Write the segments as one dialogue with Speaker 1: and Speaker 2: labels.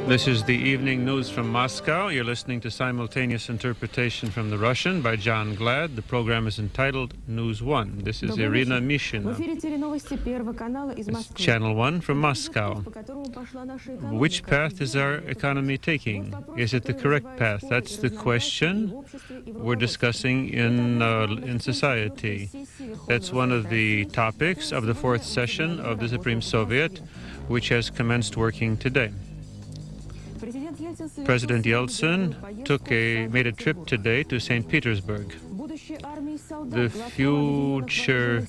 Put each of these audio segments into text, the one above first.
Speaker 1: This is the evening news from Moscow. You're listening to simultaneous interpretation from the Russian by John Glad. The program is entitled News 1. This is Irina Mishina. It's Channel 1 from Moscow. Which path is our economy taking? Is it the correct path? That's the question we're discussing in society. That's one of the topics of the fourth session of the Supreme Soviet, which has commenced working today. President Yeltsin made a trip today to St. Petersburg. The future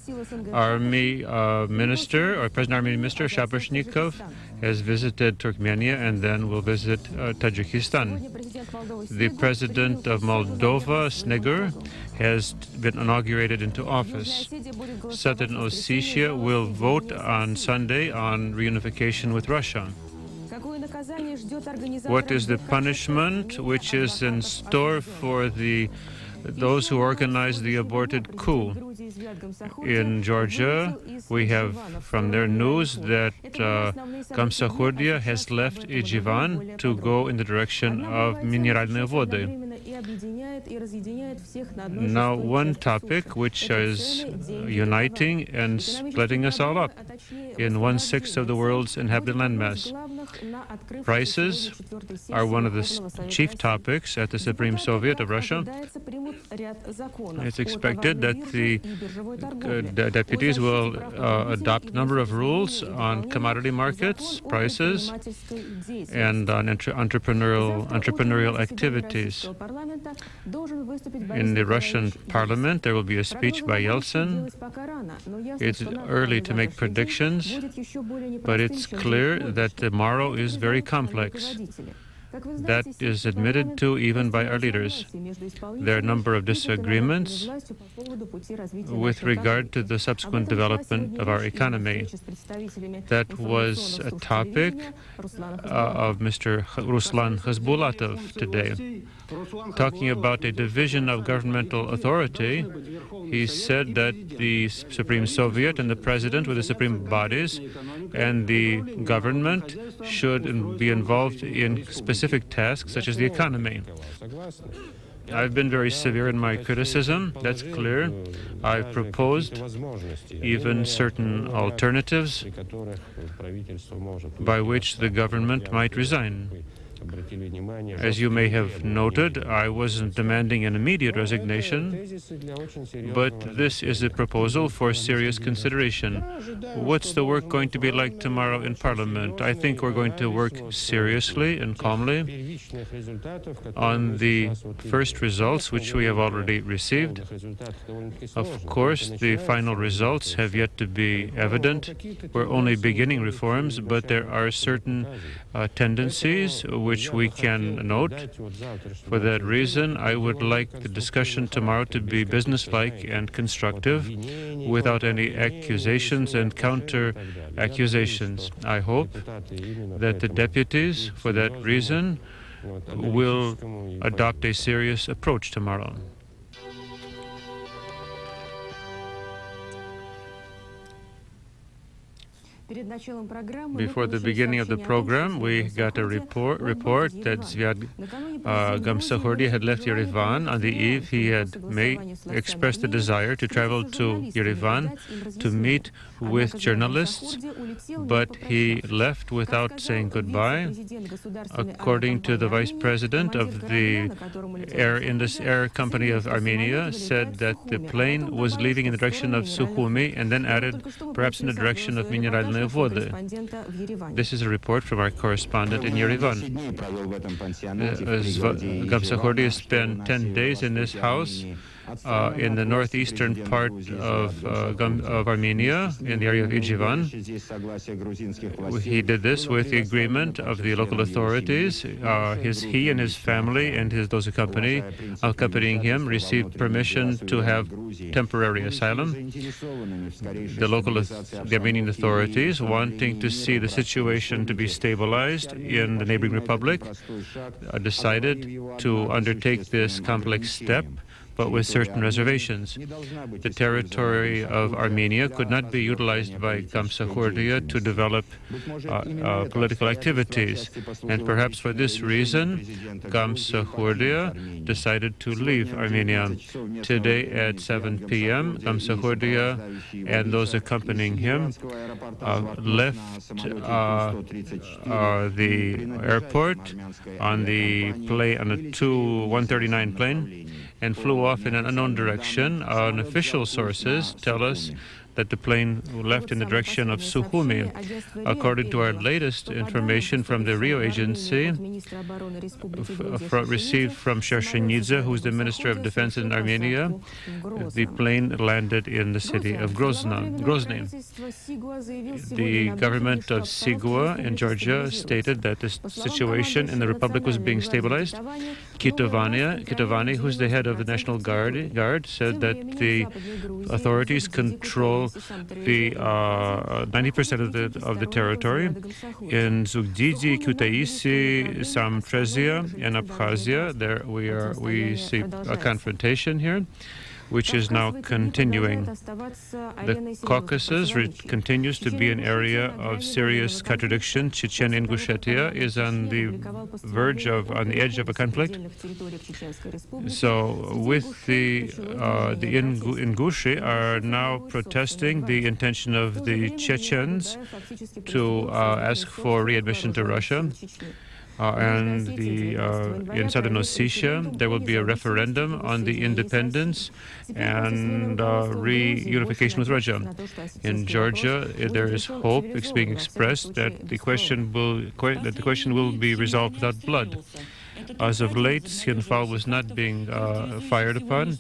Speaker 1: Army Minister, or Present Army Minister, Shaposhnikov, has visited Turkmenia and then will visit Tajikistan. The President of Moldova, Snegur, has been inaugurated into office. Southern Ossetia will vote on Sunday on reunification with Russia. What is the punishment which is in store for those who organized the aborted coup? In Georgia, we have from their news that Gamsakhourdia has left Ijevan to go in the direction of Mineralные Vody. Now, one topic which is uniting and splitting us all up in 1/6 of the world's inhabited landmass. Prices are one of the chief topics at the Supreme Soviet of Russia. It's expected that the deputies will adopt a number of rules on commodity markets, prices, and on entrepreneurial activities. In the Russian parliament, there will be a speech by Yeltsin. It's early to make predictions, but it's clear that tomorrow is very complex. That is admitted to even by our leaders. There are a number of disagreements with regard to the subsequent development of our economy. That was a topic of Mr. Ruslan Khasbulatov today. Talking about a division of governmental authority, he said that the Supreme Soviet and the President were the supreme bodies, and the government should be involved in specific tasks such as the economy. I've been very severe in my criticism, that's clear. I've proposed even certain alternatives by which the government might resign. As you may have noted, I wasn't demanding an immediate resignation, but this is a proposal for serious consideration. What's the work going to be like tomorrow in Parliament? I think we're going to work seriously and calmly on the first results, which we have already received. Of course, the final results have yet to be evident. We're only beginning reforms, but there are certain tendencies which we can note. For that reason, I would like the discussion tomorrow to be businesslike and constructive, without any accusations and counter-accusations. I hope that the deputies, for that reason, will adopt a serious approach tomorrow. Before the beginning of the program, we got a report that Zviad Gamsakhourdia had left Yerevan. On the eve, he had expressed the desire to travel to Yerevan to meet with journalists, but he left without saying goodbye. According to the vice president of the air company of Armenia, said that the plane was leaving in the direction of Sukhumi and then added perhaps in the direction of Mineralные Vody. This is a report from our correspondent in Yerevan. Gamsakhourdia spent 10 days in this house in the northeastern part of Armenia, in the area of Ijevan. He did this with the agreement of the local authorities. He and his family and those accompanying him received permission to have temporary asylum. The Armenian authorities, wanting to see the situation to be stabilized in the neighboring republic, decided to undertake this complex step but with certain reservations. The territory of Armenia could not be utilized by Gamsahurdia to develop political activities. And perhaps for this reason, Gamsahurdia decided to leave Armenia. Today at 7 p.m., Gamsahurdia and those accompanying him left the airport on the plane, on a 139 plane, and flew off in an unknown direction. Unofficial sources tell us that the plane left in the direction of Sukhumi. According to our latest information from the Rio agency, received from Shershenidze, who is the Minister of Defense in Armenia, the plane landed in the city of Grozny. The government of Sigua in Georgia stated that the situation in the republic was being stabilized. Kitovani, who's the head of the National Guard, said that the authorities control the 90% of the territory. In Zugdidi, Kutaisi, Samtrezia, and Abkhazia, there we see a confrontation here, which is now continuing. The Caucasus continues to be an area of serious contradiction. Chechen-Ingushetia is on the edge of a conflict. So, with the Ingushi are now protesting the intention of the Chechens to ask for readmission to Russia. And in Southern Ossetia, there will be a referendum on the independence and reunification with Russia. In Georgia, there is hope being expressed that the question will be resolved without blood. As of late, Sinfal was not being fired upon.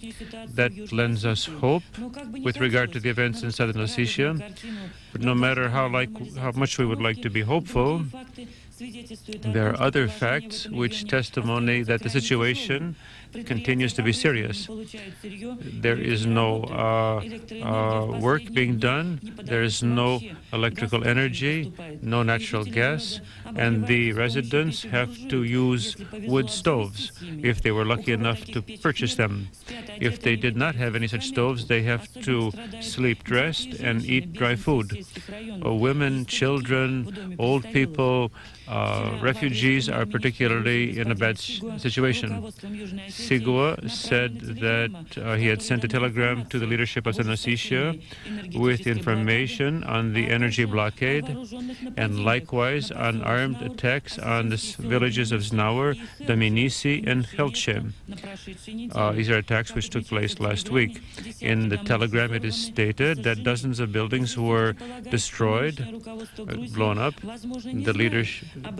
Speaker 1: That lends us hope with regard to the events in Southern Ossetia. But no matter how much we would like to be hopeful, there are other facts which testimony that the situation continues to be serious. There is no work being done, there is no electrical energy, no natural gas, and the residents have to use wood stoves if they were lucky enough to purchase them. If they did not have any such stoves, they have to sleep dressed and eat dry food. Women, children, old people, refugees are particularly in a bad situation. Sigua said that he had sent a telegram to the leadership of Southern Ossetia with information on the energy blockade and likewise on armed attacks on the villages of Znaur, Dominisi, and Helche. These are attacks which took place last week. In the telegram, it is stated that dozens of buildings were destroyed, blown up.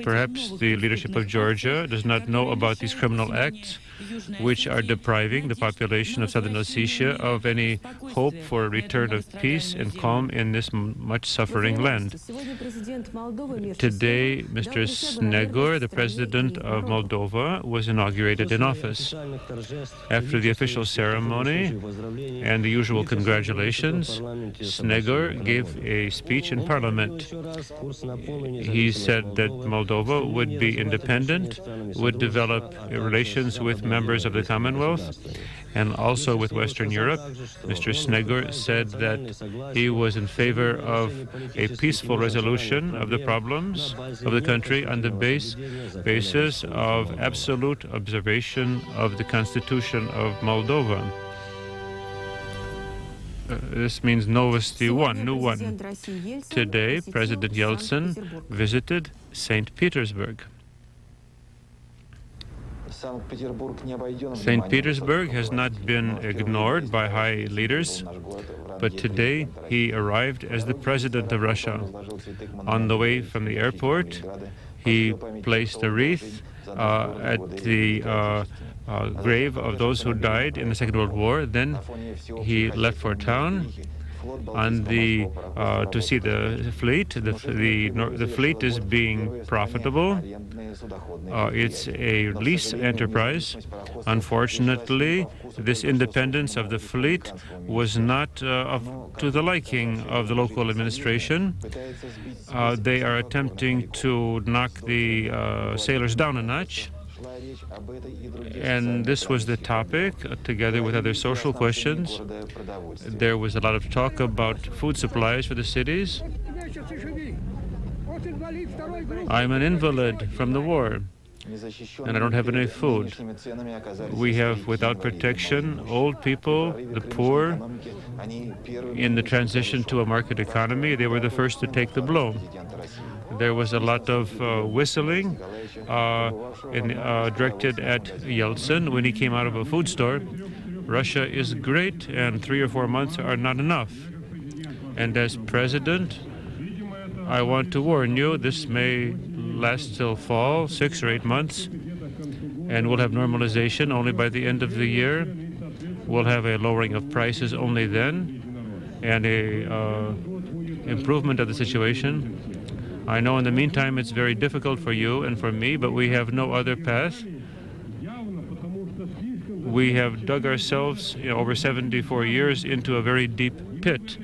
Speaker 1: Perhaps the leadership of Georgia does not know about these criminal acts, which are depriving the population of Southern Ossetia of any hope for a return of peace and calm in this much suffering land. Today, Mr. Snegor, the president of Moldova, was inaugurated in office. After the official ceremony and the usual congratulations, Snegor gave a speech in Parliament. He said that Moldova would be independent, would develop relations with members of the Commonwealth, and also with Western Europe. Mr. Snegor said that he was in favor of a peaceful resolution of the problems of the country on the basis of absolute observation of the Constitution of Moldova. This means Novosti 1, new one. Today, President Yeltsin visited St. Petersburg. St. Petersburg has not been ignored by high leaders, but today he arrived as the President of Russia. On the way from the airport, he placed a wreath at the grave of those who died in the Second World War. Then he left for town to see the fleet. The fleet is being profitable. It's a lease enterprise. Unfortunately, this independence of the fleet was not to the liking of the local administration. They are attempting to knock the sailors down a notch. And this was the topic, together with other social questions. There was a lot of talk about food supplies for the cities. I'm an invalid from the war, and I don't have any food. We have, without protection, old people, the poor. In the transition to a market economy, they were the first to take the blow. There was a lot of whistling directed at Yeltsin when he came out of a food store. Russia is great, and 3 or 4 months are not enough. And as president, I want to warn you, this may last till fall, 6 or 8 months, and we'll have normalization only by the end of the year. We'll have a lowering of prices only then, and a improvement of the situation. I know in the meantime it's very difficult for you and for me, but we have no other path. We have dug ourselves over 74 years into a very deep pit.